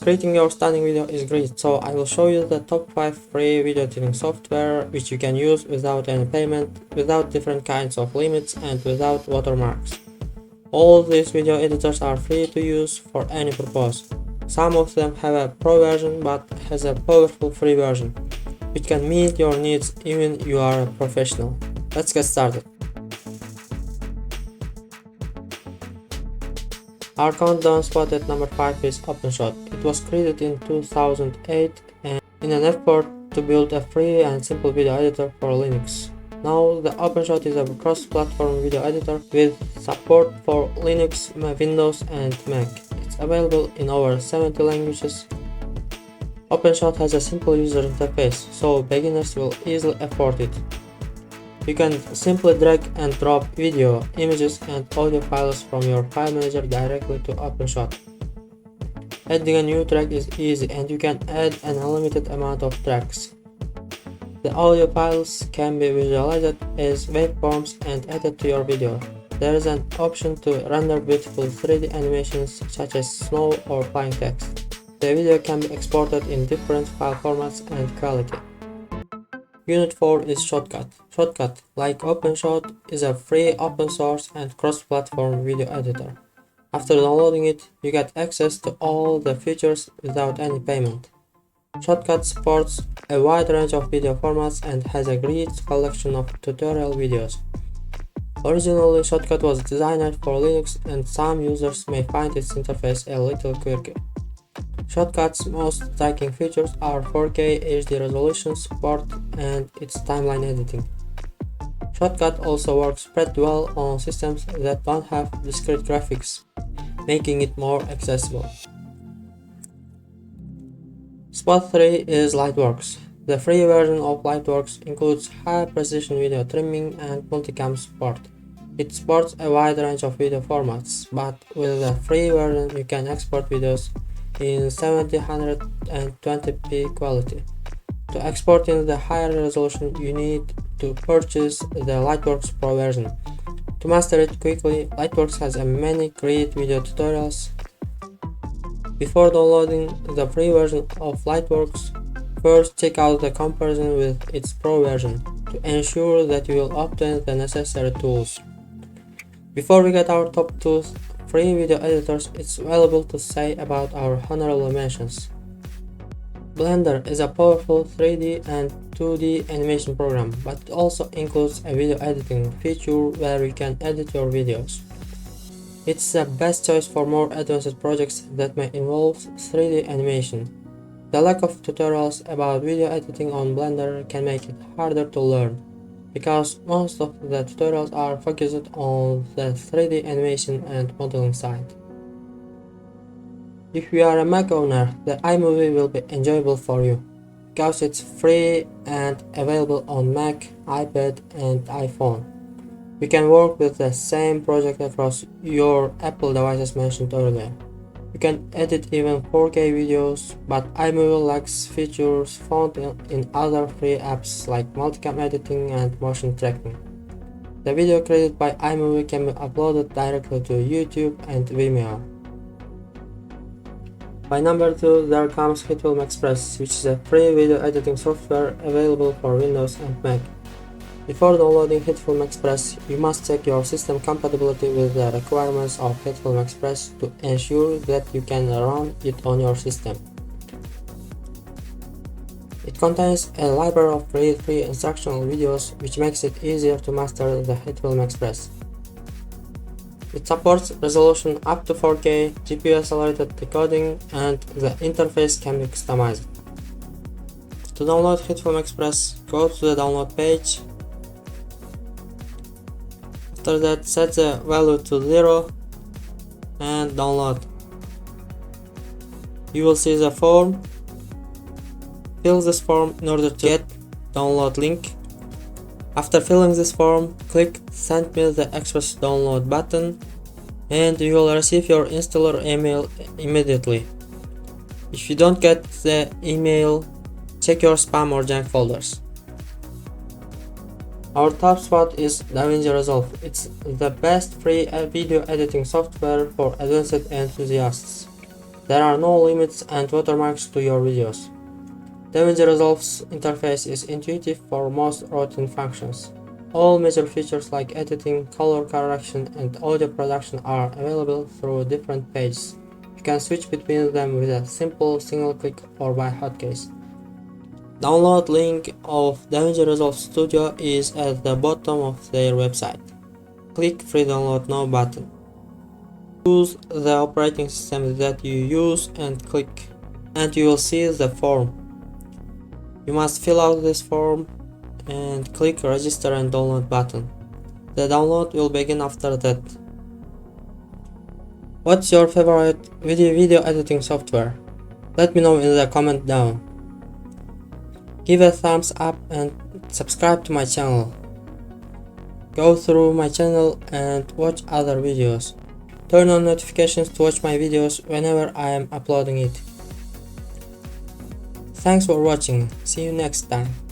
creating your stunning video is great, so I will show you the top 5 free video editing software which you can use without any payment, without different kinds of limits, and without watermarks. All these video editors are free to use for any purpose. Some of them have a pro version but has a powerful free version, which can meet your needs even you are a professional. Let's get started. Our countdown spot at number 5 is Openshot. It was created in 2008 and in an effort to build a free and simple video editor for Linux. Now the Openshot is a cross-platform video editor with support for Linux, Windows and Mac. It's available in over 70 languages. Openshot has a simple user interface, so beginners will easily afford it. You can simply drag and drop video, images and audio files from your file manager directly to Openshot. Adding a new track is easy and you can add an unlimited amount of tracks. The audio files can be visualized as waveforms and added to your video. There is an option to render beautiful 3D animations such as snow or flying text. The video can be exported in different file formats and quality. Unit 4 is Shotcut. Shotcut, like Openshot, is a free open source and cross-platform video editor. After downloading it, you get access to all the features without any payment. Shotcut supports a wide range of video formats and has a great collection of tutorial videos. Originally, Shotcut was designed for Linux and some users may find its interface a little quirky. Shotcut's most striking features are 4K HD resolution support and its timeline editing. Shotcut also works pretty well on systems that don't have discrete graphics, making it more accessible. Spot 3 is Lightworks. The free version of Lightworks includes high precision video trimming and multicam support. It supports a wide range of video formats, but with the free version you can export videos in 720p quality. To export in the higher resolution, you need to purchase the Lightworks Pro version. To master it quickly, Lightworks has many great video tutorials. Before downloading the free version of Lightworks, first check out the comparison with its Pro version to ensure that you will obtain the necessary tools. Before we get our top 2 free video editors, it's valuable to say about our honorable mentions. Blender is a powerful 3D and 2D animation program, but it also includes a video editing feature where you can edit your videos. It's the best choice for more advanced projects that may involve 3D animation. The lack of tutorials about video editing on Blender can make it harder to learn, because most of the tutorials are focused on the 3D animation and modeling side. If you are a Mac owner, the iMovie will be enjoyable for you, because it's free and available on Mac, iPad and iPhone. You can work with the same project across your Apple devices mentioned earlier. You can edit even 4K videos, but iMovie lacks features found in other free apps like multicam editing and motion tracking. The video created by iMovie can be uploaded directly to YouTube and Vimeo. By number 2, there comes HitFilm Express, which is a free video editing software available for Windows and Mac. Before downloading HitFilm Express, you must check your system compatibility with the requirements of HitFilm Express to ensure that you can run it on your system. It contains a library of free instructional videos which makes it easier to master the HitFilm Express. It supports resolution up to 4K, GPU accelerated decoding, and the interface can be customized. To download HitFilm Express, go to the download page. After that, set the value to 0 and download. You will see the form. Fill this form in order to get download link. After filling this form, click Send me the Express download button and you will receive your installer email immediately. If you don't get the email, check your spam or junk folders. Our top spot is DaVinci Resolve. It's the best free video editing software for advanced enthusiasts. There are no limits and watermarks to your videos. DaVinci Resolve's interface is intuitive for most routine functions. All major features like editing, color correction, and audio production are available through different pages. You can switch between them with a simple single click or by hotkeys. Download link of DaVinci Resolve Studio is at the bottom of their website. Click Free Download Now button. Choose the operating system that you use and click, and you will see the form. You must fill out this form and click Register and Download button. The download will begin after that. What's your favorite video editing software? Let me know in the comment down. Give a thumbs up and subscribe to my channel. Go through my channel and watch other videos. Turn on notifications to watch my videos whenever I am uploading it. Thanks for watching. See you next time.